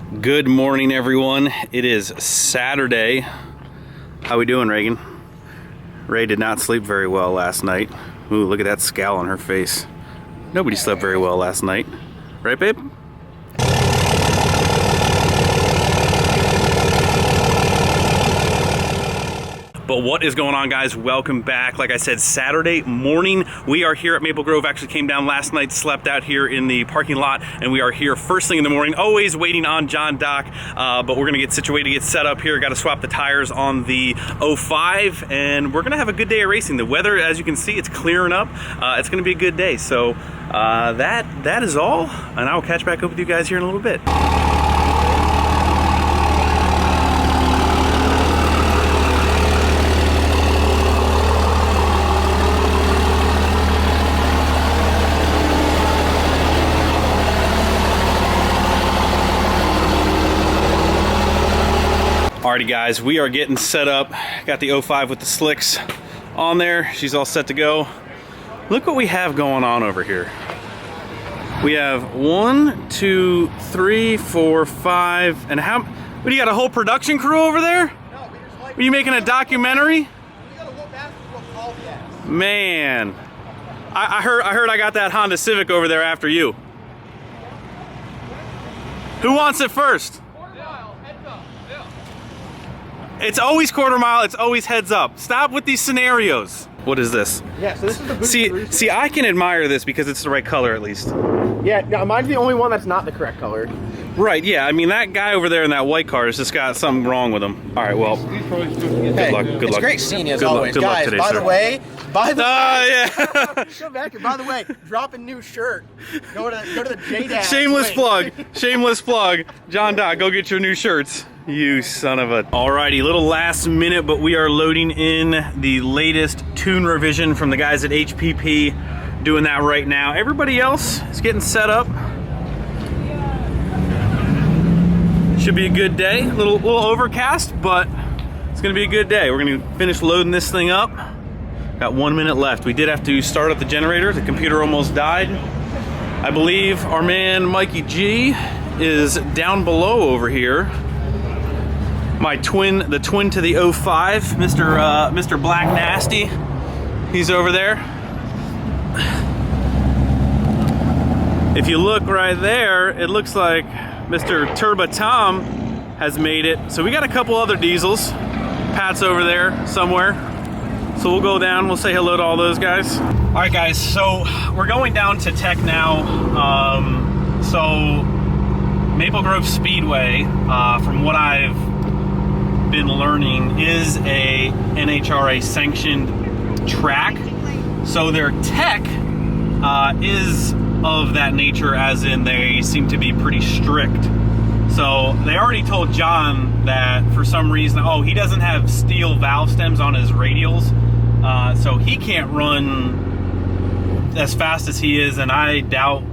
Good morning, everyone. It is Saturday. How we doing, Reagan? Ray did not sleep very well last night. Ooh, look at that scowl on her face. Nobody slept very well last night. Right, babe? But what is going on, guys? Welcome back. Like I said, Saturday morning, we are here at Maple Grove. Actually came down last night, slept out here in the parking lot, and we are here first thing in the morning, always waiting on John Doc. But we're gonna get situated, get set up here. Got to swap the tires on the 05, and we're gonna have a good day of racing. The weather, as you can see, it's clearing up. It's gonna be a good day. So that is all, and I will catch back up with you guys here in a little bit. Alrighty, guys, we are getting set up. Got the 05 with the slicks on there. She's all set to go. Look what we have going on over here. We have 1, 2, 3, 4, 5, and how? What, do you got a whole production crew over there? No, we just like. Are you making a documentary? We gotta look back and look all gas. Man, I heard I got that Honda Civic over there after you. Who wants it first? It's always quarter mile, it's always heads up. Stop with these scenarios. What is this? Yeah, so this is the boost. See, I can admire this because it's the right color at least. Yeah, no, mine's the only one that's not the correct color. Right, yeah, I mean that guy over there in that white car has just got something wrong with him. All right, well, good luck, good it's luck. great seeing you as Good luck, always. good luck Guys, today, by sir. the way, yeah. Go back here. By the way, drop a new shirt. Go to the J-Dad. Shameless plug, shameless plug. John Doc, go get your new shirts. You son of a... Alrighty, little last minute, but we are loading in the latest tune revision from the guys at HPP. Doing that right now. Everybody else is getting set up. Should be a good day. A little overcast, but it's gonna be a good day. We're gonna finish loading this thing up. Got 1 minute left. We did have to start up the generator. The computer almost died. I believe our man Mikey G is down below over here. My twin, the twin to the 05, Mr. Black Nasty. He's over there. If you look right there, it looks like Mr. Turbo Tom has made it. So we got a couple other diesels. Pat's over there somewhere. So we'll go down, we'll say hello to all those guys. All right, guys, so we're going down to Tech now. So Maple Grove Speedway, from what I've been learning, is a NHRA sanctioned track. So their tech is of that nature, as in they seem to be pretty strict. So they already told John that for some reason, he doesn't have steel valve stems on his radials, so he can't run as fast as he is, and I doubt,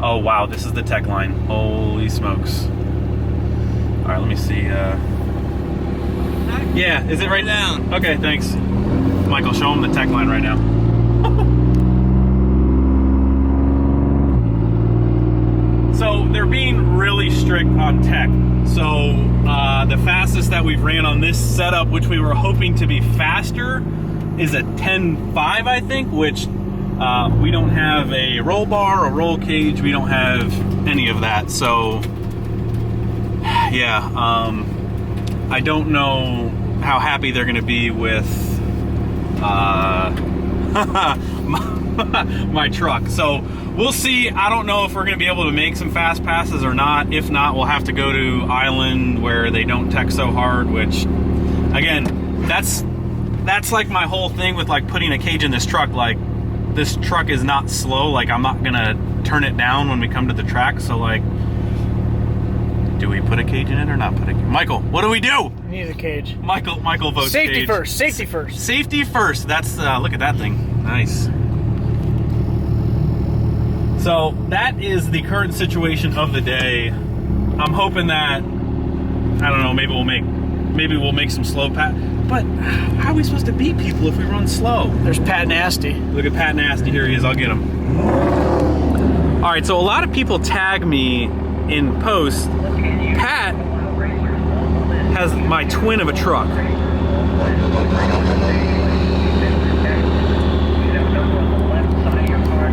oh wow, this is the tech line. Holy smokes. All right, let me see. Yeah, is it right down? Okay, thanks. Michael, show him the tech line right now. So they're being really strict on tech. So the fastest that we've ran on this setup, which we were hoping to be faster, is a 10.5, I think, which we don't have a roll bar, a roll cage, we don't have any of that. So yeah, I don't know how happy they're gonna be with my truck. So we'll see. I don't know if we're gonna be able to make some fast passes or not. If not, we'll have to go to Island where they don't tech so hard, which again, that's like my whole thing with like putting a cage in this truck. Like, this truck is not slow. Like, I'm not gonna turn it down when we come to the track. So like, do we put a cage in it or not put a cage? Michael, what do we do? We need a cage. Michael votes safety cage. first. Safety first. Safety first. That's look at that thing. Nice. So that is the current situation of the day. I'm hoping that, I don't know, maybe we'll make some slow pat. But how are we supposed to beat people if we run slow? There's Pat Nasty. Look at Pat Nasty. Here he is. I'll get him. All right, so a lot of people tag me in post. Pat has my twin of a truck.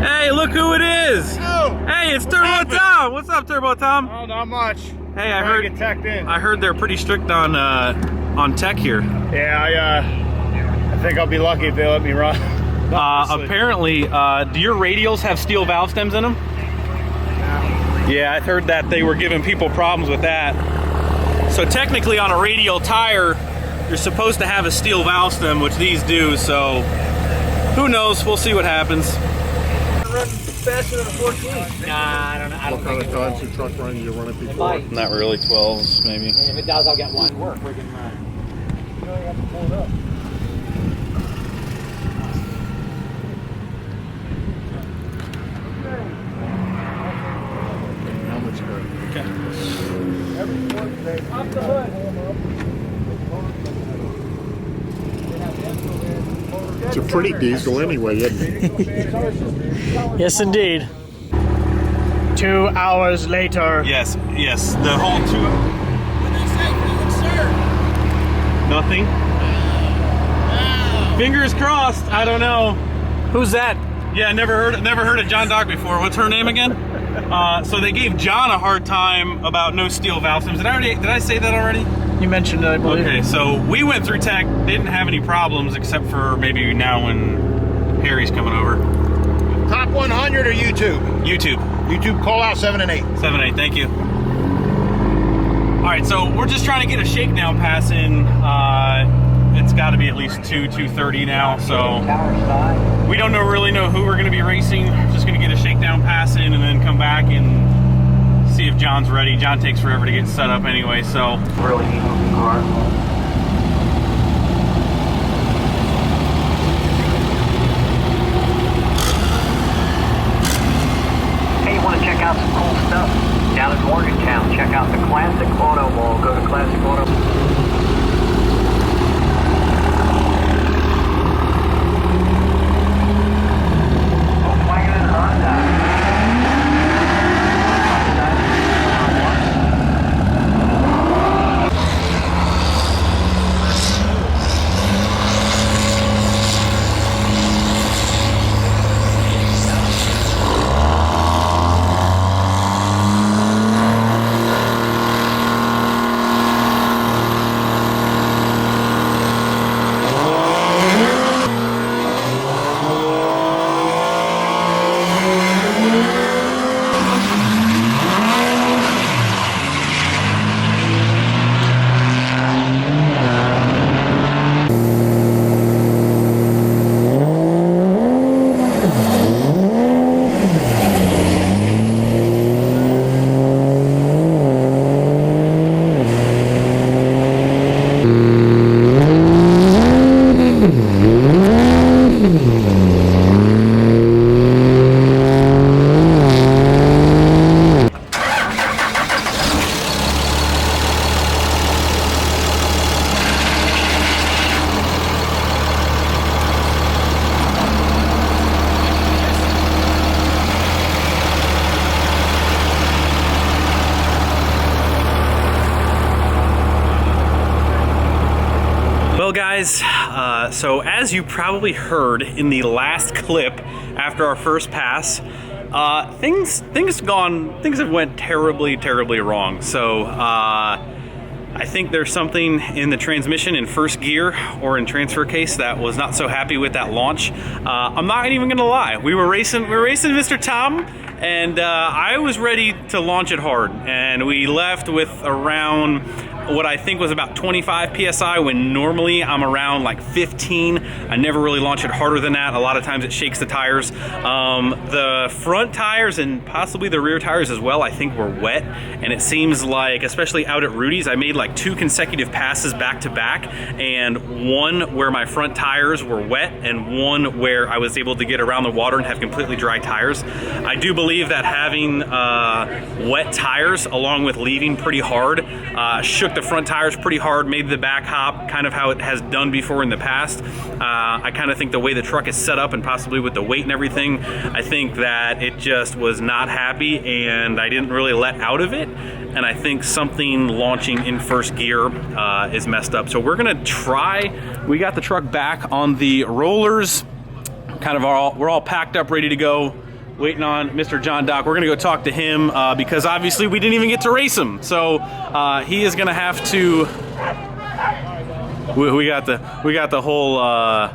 Hey, look who it is! Oh, Hey, it's Turbo Tom. What's up, Turbo Tom? oh, not much. Hey, I heard. Get teched in. I heard they're pretty strict on tech here. Yeah, I think I'll be lucky if they let me run. Apparently, do your radials have steel valve stems in them? Yeah, I heard that they were giving people problems with that. So technically, on a radial tire, you're supposed to have a steel valve stem, which these do. So who knows? We'll see what happens. Run faster than a 14. Nah, I don't know. I don't What kind think of it times will. your truck run you run it It before? might. Not really, 12s maybe. And if it does, I'll get one. Work. We can. You know you have to pull it up. How much Every Wednesday, up the hood. It's a pretty diesel anyway, isn't it? Yes, indeed. 2 hours later. Yes, yes. The whole 2. Nothing. Fingers crossed. I don't know. Who's that? Yeah, never heard of John Dock before. What's her name again? So they gave John a hard time about no steel valve stems. Did I say that already? You mentioned it, I believe. Okay, so we went through tech, didn't have any problems except for maybe now when Harry's coming over. Top 100 or YouTube? YouTube. YouTube call out 7 and 8. 7, 8, thank you. All right, so we're just trying to get a shakedown pass in. It's got to be at least 2:30 now, so we don't really know who we're going to be racing. Just going to get a shakedown pass in and then come back and see if John's ready. John takes forever to get set up anyway, so. Really neat looking car. Hey, you want to check out some cool stuff? Down in Morgantown, check out the Classic Auto Mall. Go to Classic Auto. Well guys, so as you probably heard in the last clip after our first pass, things have went terribly wrong. So I think there's something in the transmission in first gear or in transfer case that was not so happy with that launch. I'm not even gonna lie, we were racing Mr. Tom, and I was ready to launch it hard, and we left with around what I think was about 25 PSI when normally I'm around like 15. I never really launch it harder than that. A lot of times it shakes the tires. The front tires and possibly the rear tires as well, I think were wet. And it seems like, especially out at Rudy's, I made like 2 consecutive passes back to back, and one where my front tires were wet and one where I was able to get around the water and have completely dry tires. I do believe believe that having wet tires along with leaving pretty hard shook the front tires pretty hard, made the back hop, kind of how it has done before in the past. I kind of think the way the truck is set up and possibly with the weight and everything, I think that it just was not happy and I didn't really let out of it. And I think something launching in first gear is messed up. So we're gonna try, we got the truck back on the rollers, kind of we're all packed up, ready to go, waiting on Mr. John Dock. We're gonna go talk to him because obviously we didn't even get to race him. So he is gonna have to, we got the whole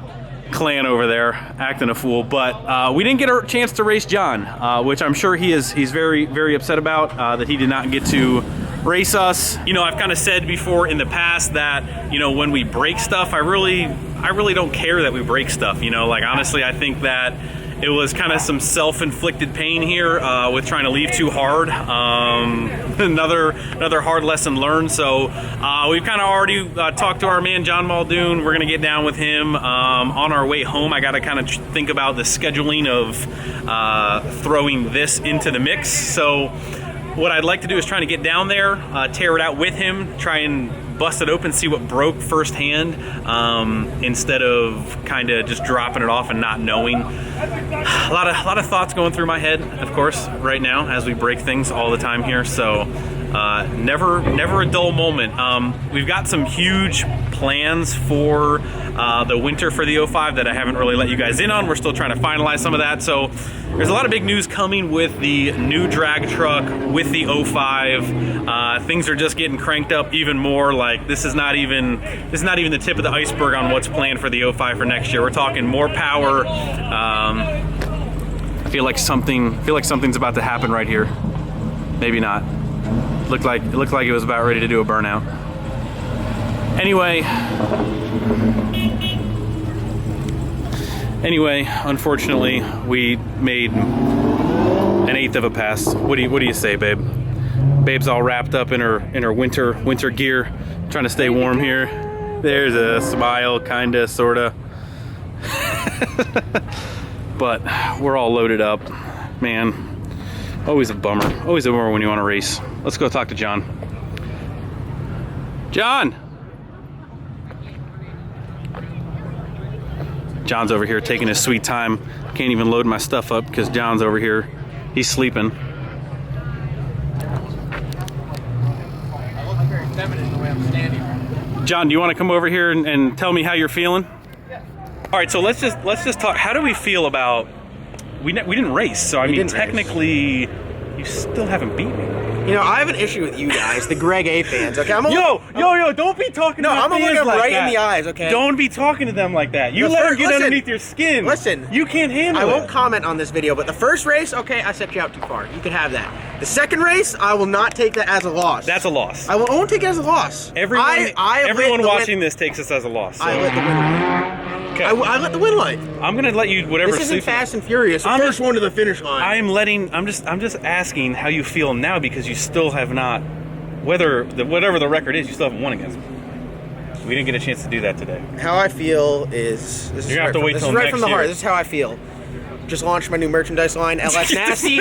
clan over there acting a fool, but we didn't get a chance to race John, which I'm sure he's very, very upset about, that he did not get to race us. You know, I've kind of said before in the past that, you know, when we break stuff, I really don't care that we break stuff, you know, like honestly, I think that it was kind of some self-inflicted pain here with trying to leave too hard. Another hard lesson learned. So we've kind of already talked to our man John Muldoon. We're gonna get down with him on our way home. I got to kind of think about the scheduling of throwing this into the mix. So what I'd like to do is try to get down there, tear it out with him, try and bust it open, see what broke firsthand, instead of kind of just dropping it off and not knowing. A lot of thoughts going through my head, of course, right now as we break things all the time here. So never a dull moment. We've got some huge plans for the winter for the 05 that I haven't really let you guys in on. We're still trying to finalize some of that. So there's a lot of big news coming with the new drag truck, with the 05. Things are just getting cranked up even more. Like this is not even the tip of the iceberg on what's planned for the 05 for next year. We're talking more power. I feel like something's about to happen right here. Maybe not. Looked like it was about ready to do a burnout. Anyway, unfortunately, we made an 1/8 of a pass. What do you say, babe? Babe's all wrapped up in her winter gear, trying to stay warm here. There's a smile, kinda, sorta. But we're all loaded up, man. Always a bummer. Always a bummer when you want to race. Let's go talk to John. John! John's over here taking his sweet time. Can't even load my stuff up because John's over here. He's sleeping. I look very feminine the way I'm standing. John, do you want to come over here and tell me how you're feeling? Yeah. All right, so let's just talk. How do we feel about? We didn't race, so I mean, technically, you still haven't beat me. You know, I have an issue with you guys, the GREGA fans. Okay, yo, don't be talking. No, to I'm gonna look them like right that. in the eyes. Okay. Don't be talking to them like that. You let them get underneath your skin. Listen, you can't handle it. I won't comment on this video, but the first race, okay, I set you out too far. You can have that. The second race, I will not take that as a loss. That's a loss. I won't take it as a loss. Everyone watching this takes this as a loss. So. I let the win light. Okay. I let the win light. I'm gonna let you whatever. This isn't Fast and Furious. The first one to the finish line. I'm just asking how you feel now because you still have not. Whatever the record is, you still haven't won against me. We didn't get a chance to do that today. How I feel is you're gonna have to wait till next year. This is right from the heart. This is how I feel. Just launched my new merchandise line, LS Nasty,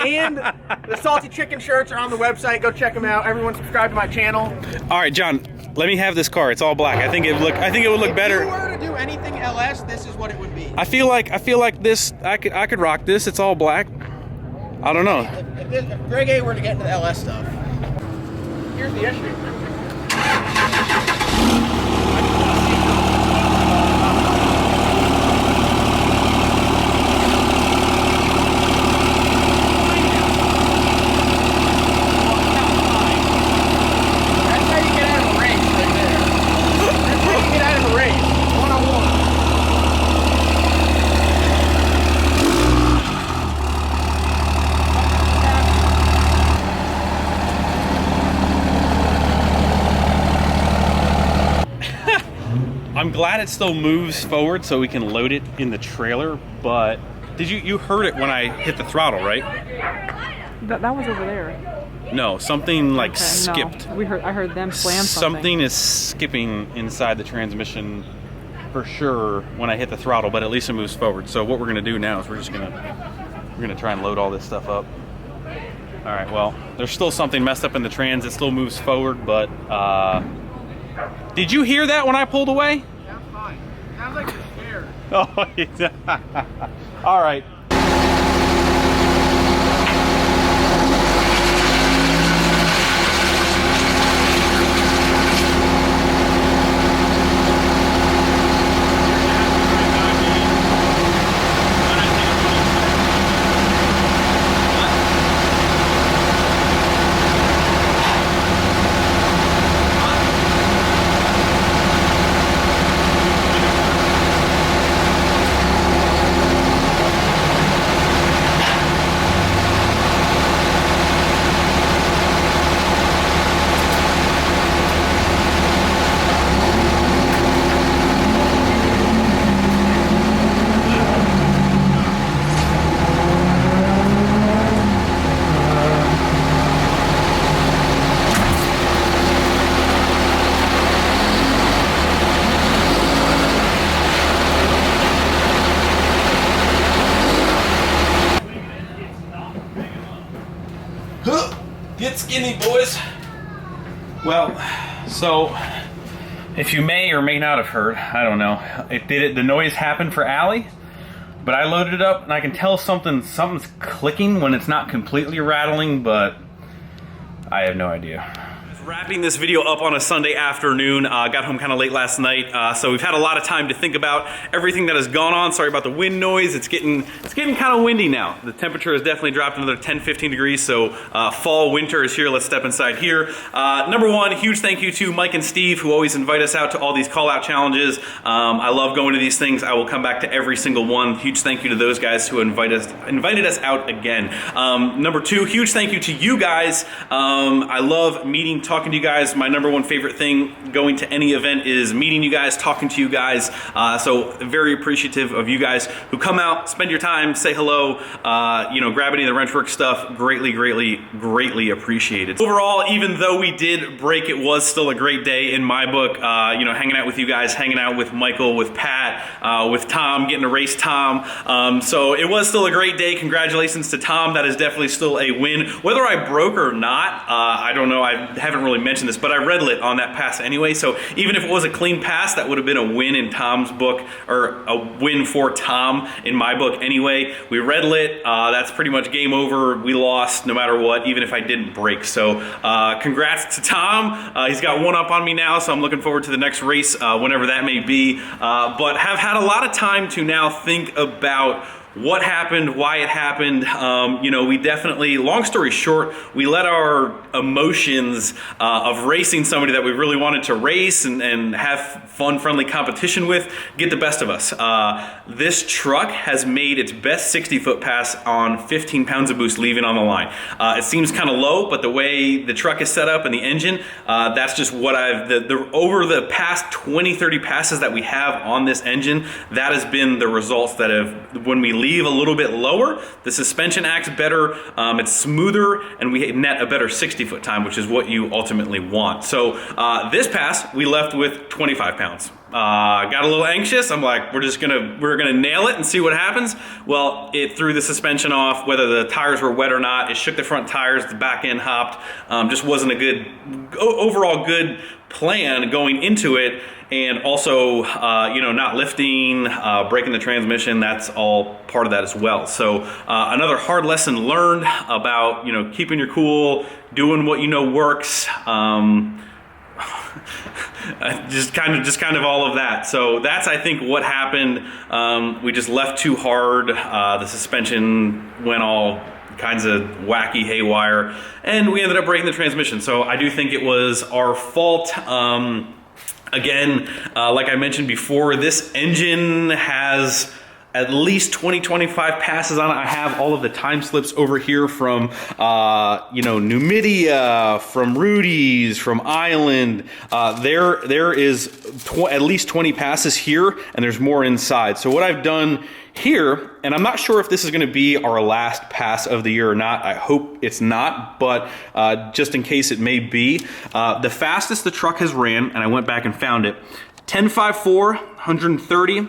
and the salty chicken shirts are on the website. Go check them out. Everyone subscribe to my channel. All right, John, let me have this car. It's all black. I think it would look better. If you were to do anything LS, this is what it would be. I feel like this. I could rock this. It's all black. I don't know. If Greg A were to get into the LS stuff, here's the issue. I'm glad it still moves forward so we can load it in the trailer, but did you heard it when I hit the throttle, right? That was over there. No, something like skipped. No, I heard them slam something. Something is skipping inside the transmission for sure when I hit the throttle, but at least it moves forward. So what we're gonna do now is we're just gonna We're gonna try and load all this stuff up. All right, well, there's still something messed up in the trans. It still moves forward, but did you hear that when I pulled away? That's fine. Sounds like you're scared. Oh, yeah. All right. Get skinny, boys. Well, so if you may or may not have heard, I don't know, the noise happened for Allie, but I loaded it up and I can tell something's clicking when it's not completely rattling, but I have no idea. Wrapping this video up on a Sunday afternoon. Got home kind of late last night, so we've had a lot of time to think about everything that has gone on. Sorry about the wind noise. It's getting kind of windy now. The temperature has definitely dropped another 10-15 degrees, so fall, winter is here. Let's step inside here. Number one, huge thank you to Mike and Steve, who always invite us out to all these call-out challenges. I love going to these things. I will come back to every single one. Huge thank you to those guys who invited us out again. Number two, huge thank you to you guys. I love talking to you guys. My number one favorite thing going to any event is meeting you guys, talking to you guys. So very appreciative of you guys who come out, spend your time, say hello, grab any of the Wrenchwork stuff. Greatly appreciated. Overall, even though we did break, it was still a great day in my book. Hanging out with you guys, hanging out with Michael, with Pat, with Tom, getting to race Tom. So it was still a great day. Congratulations to Tom. That is definitely still a win. Whether I broke or not, I don't know. I haven't really mentioned this, but I red lit on that pass anyway, so even if it was a clean pass, that would have been a win in Tom's book, or a win for Tom in my book anyway. We red lit, that's pretty much game over. We lost no matter what, even if I didn't break. So congrats to Tom. He's got one up on me now, so I'm looking forward to the next race, whenever that may be. But have had a lot of time to now think about what happened, why it happened. We definitely, long story short, we let our emotions of racing somebody that we really wanted to race and have fun, friendly competition with get the best of us. This truck has made its best 60-foot pass on 15 pounds of boost leaving on the line. It seems kind of low, but the way the truck is set up and the engine, that's just what over the past 20, 30 passes that we have on this engine, that has been the results that have, when we leave a little bit lower, the suspension acts better, it's smoother, and we net a better 60-foot time, which is what you ultimately want. So this pass, we left with 25 pounds. Got a little anxious. I'm like, we're gonna nail it and see what happens. Well, it threw the suspension off, whether the tires were wet or not. It shook the front tires, the back end hopped. Just wasn't a good, overall good plan going into it. And also, not lifting, breaking the transmission, that's all part of that as well. So another hard lesson learned about, keeping your cool, doing what works. Just kind of all of that. So that's, I think, what happened. We just left too hard. The suspension went all kinds of wacky haywire, and we ended up breaking the transmission. So I do think it was our fault. Again, like I mentioned before, this engine has at least 20-25 passes on it. I have all of the time slips over here from Numidia, from Rudy's, from Island. There is at least 20 passes here, and there's more inside. So what I've done here, and I'm not sure if this is going to be our last pass of the year or not. I hope it's not, but just in case it may be, the fastest the truck has ran, and I went back and found it, 10.54, 130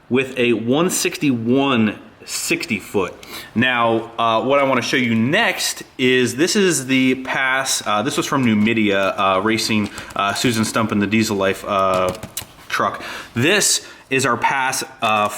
with a 161 60 foot. Now, what I want to show you next is this is the pass. This was from Numidia Racing, Susan Stump in the Diesel Life truck. This is our pass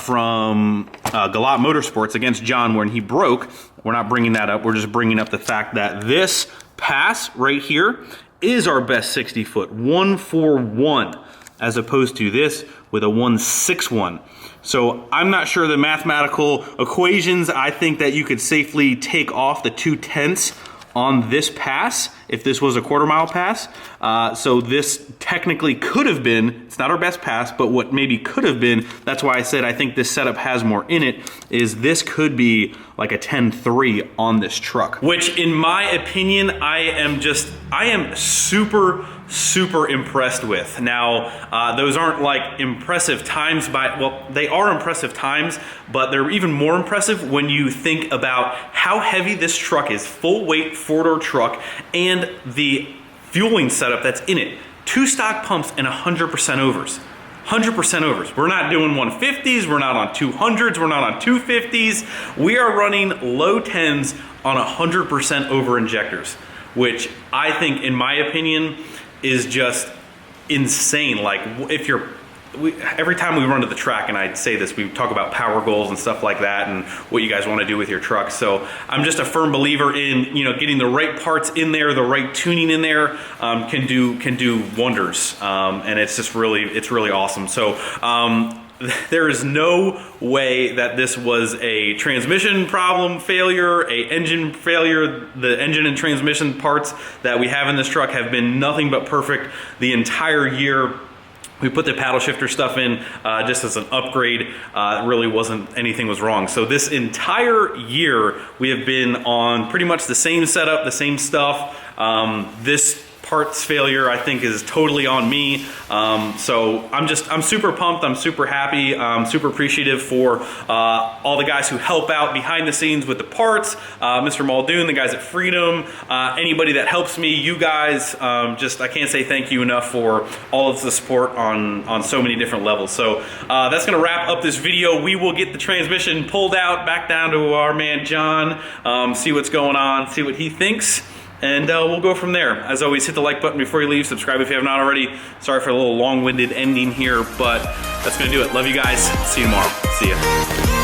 from Galat Motorsports against John when he broke. We're not bringing that up. We're just bringing up the fact that this pass right here is our best 60 foot, 141, as opposed to this with a 161. So I'm not sure the mathematical equations. I think that you could safely take off the 2/10 on this pass if this was a quarter-mile pass. So this technically could have been, it's not our best pass, but what maybe could have been, that's why I said I think this setup has more in it, is this could be like a 10.3 on this truck. Which in my opinion, I am super impressed with. Now, those aren't like impressive times well, they are impressive times, but they're even more impressive when you think about how heavy this truck is, full weight, 4-door truck, and the fueling setup that's in it. 2 stock pumps and 100% overs. 100% overs. We're not doing 150s, we're not on 200s, we're not on 250s. We are running low 10s on 100% over injectors, which I think, in my opinion, is just insane. Like, if you're, every time we run to the track, and I say this, we talk about power goals and stuff like that and what you guys want to do with your truck. So I'm just a firm believer in, you know, getting the right parts in there, the right tuning in there, can do wonders. And it's just really, it's really awesome. So there is no way that this was a transmission problem failure, a engine failure. The engine and transmission parts that we have in this truck have been nothing but perfect the entire year. We put the paddle shifter stuff in just as an upgrade. It really wasn't, anything was wrong. So this entire year, we have been on pretty much the same setup, the same stuff. This parts failure, I think, is totally on me. So I'm super pumped, I'm super happy, super appreciative for all the guys who help out behind the scenes with the parts, Mr. Muldoon, the guys at Freedom, anybody that helps me, you guys, I can't say thank you enough for all of the support on so many different levels. So that's gonna wrap up this video. We will get the transmission pulled out, back down to our man John, see what's going on, see what he thinks, and we'll go from there. As always, hit the like button before you leave, subscribe if you have not already. Sorry for a little long-winded ending here, but that's gonna do it. Love you guys, see you tomorrow. See ya.